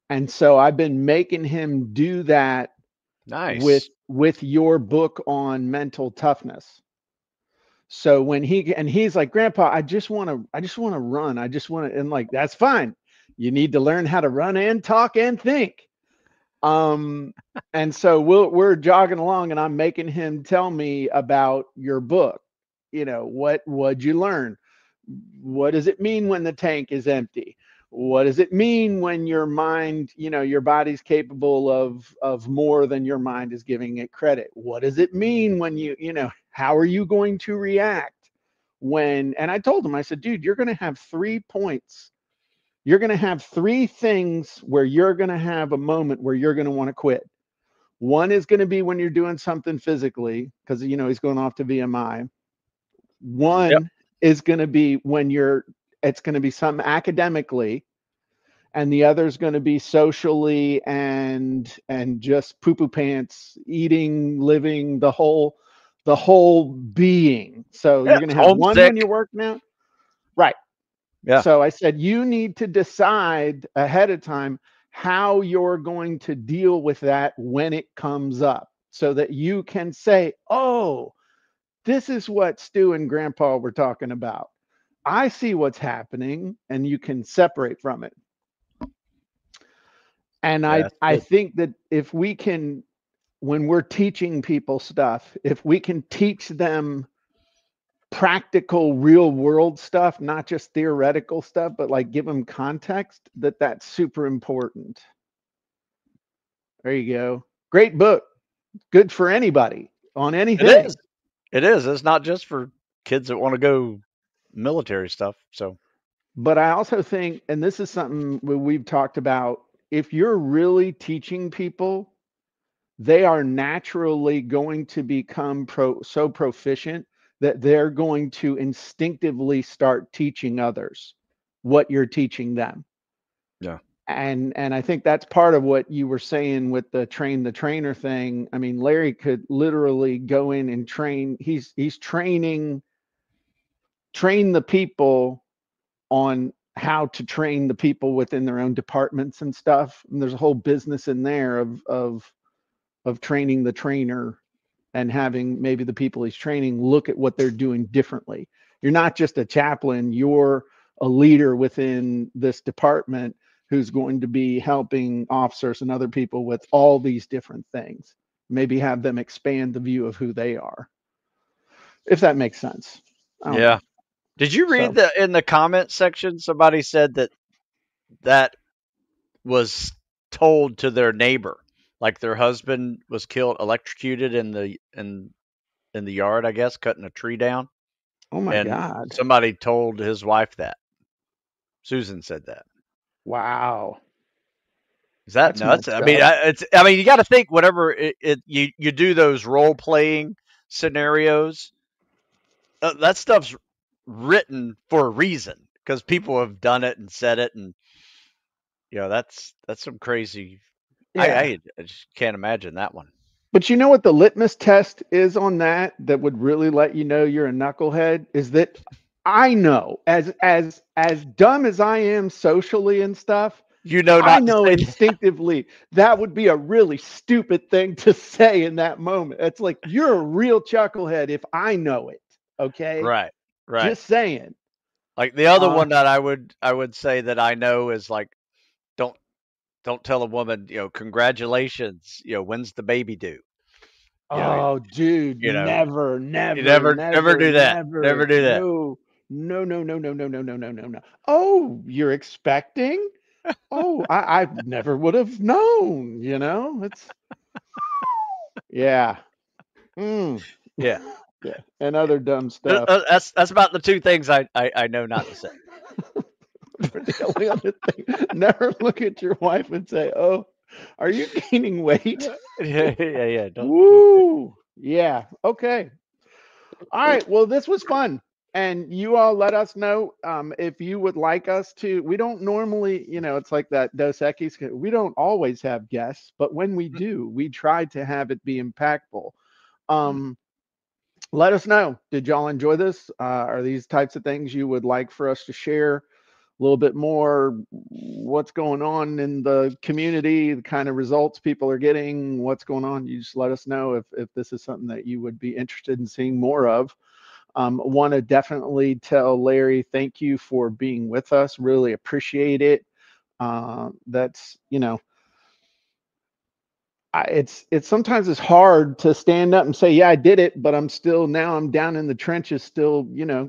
And so I've been making him do that with Nice. with your book on mental toughness. So when he's like, Grandpa, I just want to run. I just want to, and like, that's fine. You need to learn how to run and talk and think. Um, and so we're jogging along and I'm making him tell me about your book. What'd you learn? What does it mean when the tank is empty? What does it mean when your mind, your body's capable of more than your mind is giving it credit? What does it mean when how are you going to react and I told him, I said, dude, you're going to have 3 points. You're going to have three things where you're going to have a moment where you're going to want to quit. One is going to be when you're doing something physically, because he's going off to VMI. Yep. One is going to be it's going to be something academically, and the other is going to be socially and just poo poo pants, eating, living, the whole being. So Yeah. you're going to have one when Homesick. you're working out, right? Yeah. So I said, you need to decide ahead of time how you're going to deal with that when it comes up so that you can say, oh, this is what Stu and Grandpa were talking about. I see what's happening, and you can separate from it. And Yeah. I, That's I good. think that if we can, when we're teaching people stuff, if we can teach them practical real world stuff, not just theoretical stuff, but like give them context, that's super important. There you go. Great book. Good for anybody on It anything. is. It is. It's not just for kids that want to go military stuff. So But I also think, and this is something we've talked about, if you're really teaching people, they are naturally going to become so proficient that they're going to instinctively start teaching others what you're teaching them. yeah. And I think that's part of what you were saying with the train the trainer thing. I mean, Larry could literally go in and train. He's train the people on how to train the people within their own departments and stuff. And there's a whole business in there of training the trainer and having maybe the people he's training look at what they're doing differently. You're not just a chaplain, you're a leader within this department who's going to be helping officers and other people with all these different things. Maybe have them expand the view of who they are, if that makes sense. I don't Yeah. know. Did you read So, the in the comment section? Somebody said that was told to their neighbor, like their husband was killed, electrocuted in the yard, I guess, cutting a tree down, oh my and God. somebody told his wife that. Susan said that. Wow. Is that That's nuts? messed I mean, up. I mean, you got to think whenever you do those role playing scenarios, that stuff's written for a reason because people have done it and said it, and that's some crazy. Yeah. I just can't imagine that one. But you know what the litmus test is on that would really let you know you're a knucklehead is that I know as dumb as I am socially and stuff, You know I not to know say that. instinctively that would be a really stupid thing to say in that moment. It's like you're a real chucklehead if I know it. Okay? Right, right. Just saying. Like the other Uh one that I would say that I know is like don't don't tell a woman, congratulations, when's the baby due? You know, oh dude, you know, never, you never, never never, do that. Never never. do that. No. No, no, no, no, no, no, no, no, no, no. Oh, you're expecting? Oh, I never would have known, you know? It's yeah. Mm. Yeah. Yeah. And other dumb stuff. That's about the two things I know not to say. The only other thing, never look at your wife and say, "Oh, are you gaining weight?" Yeah, yeah, yeah. Don't say. Woo! Yeah. Okay. All right. Well, this was fun. And you all let us know if you would like us to. We don't normally, it's like that Dos Equis. We don't always have guests, but when we do, we try to have it be impactful. Mm. Um, let us know. Did y'all enjoy this? Are these types of things you would like for us to share? A little bit more what's going on in the community, the kind of results people are getting, what's going on. You just let us know if this is something that you would be interested in seeing more of. Want to definitely tell Larry, thank you for being with us. Really appreciate it. That's, it's sometimes it's hard to stand up and say, yeah, I did it, but I'm down in the trenches, still,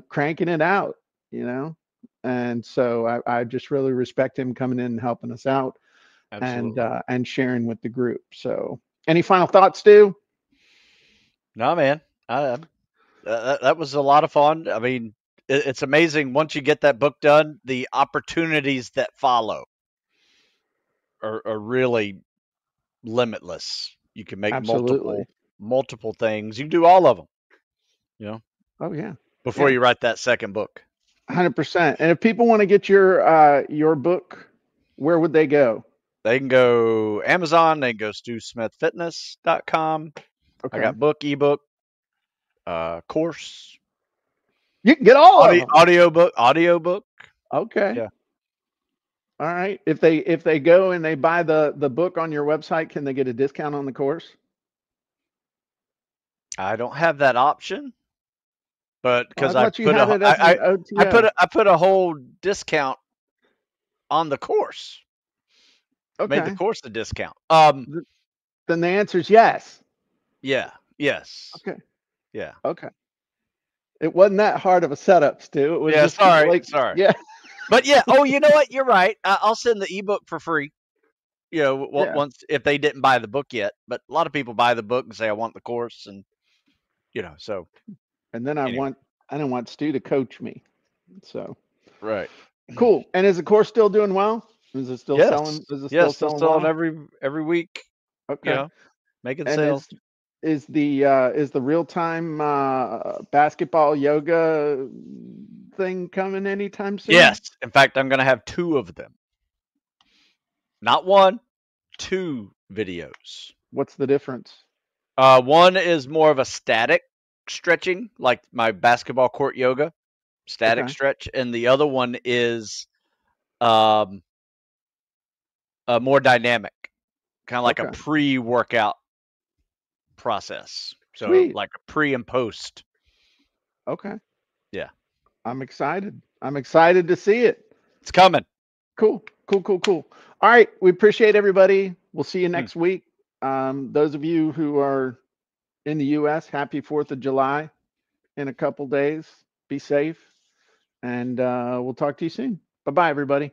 cranking it out, you know? And so I just really respect him coming in and helping us out Absolutely. and sharing with the group. So any final thoughts, Stu? No, man. That was a lot of fun. I mean, it's amazing once you get that book done, the opportunities that follow are really limitless. You can make Absolutely. multiple things. You can do all of them, you know, Oh yeah. before Yeah. you write that second book. 100%. And if people want to get your book, where would they go? They can go Amazon, they can go stewsmithfitness.com. I Okay. got book, ebook, course, You can get all of them. audiobook. Okay. Yeah. All right. If they go and they buy the book on your website, can they get a discount on the course? I don't have that option, but Oh, I because thought you had it as an OTO. I put a whole discount on the course. Made the Okay. course a discount. Th- Then the answer is yes. Yeah, yes, Okay. yeah, Okay. It wasn't that hard of a setup, Stu. It was yeah. just Sorry, like, sorry. yeah, But yeah. Oh, you know what? You're right. I'll send the ebook for free. yeah. Once if they didn't buy the book yet. But a lot of people buy the book and say I want the course, and so And then anyway. I didn't want Stu to coach me. So Right. cool. And is the course still doing well? Is it still Yes. selling? Is it still Yes. Still selling selling well? every week. You Okay. know, making And sales. is the real time basketball yoga thing coming anytime soon? Yes. In fact, I'm going to have two of them. Not one, two videos. What's the difference? One is more of a static stretching, like my basketball court yoga, static Okay. stretch, and the other one is um, more dynamic, kind of like a Okay. pre-workout process. So Sweet. like a pre and post. Okay. Yeah, I'm excited. I'm excited to see it. it's coming. Cool. Cool. Cool. Cool. All right. We appreciate everybody. We'll see you Hmm. next week. Those of you who are in the U.S., happy 4th of July in a couple days. Be safe. And we'll talk to you soon. Bye bye, everybody.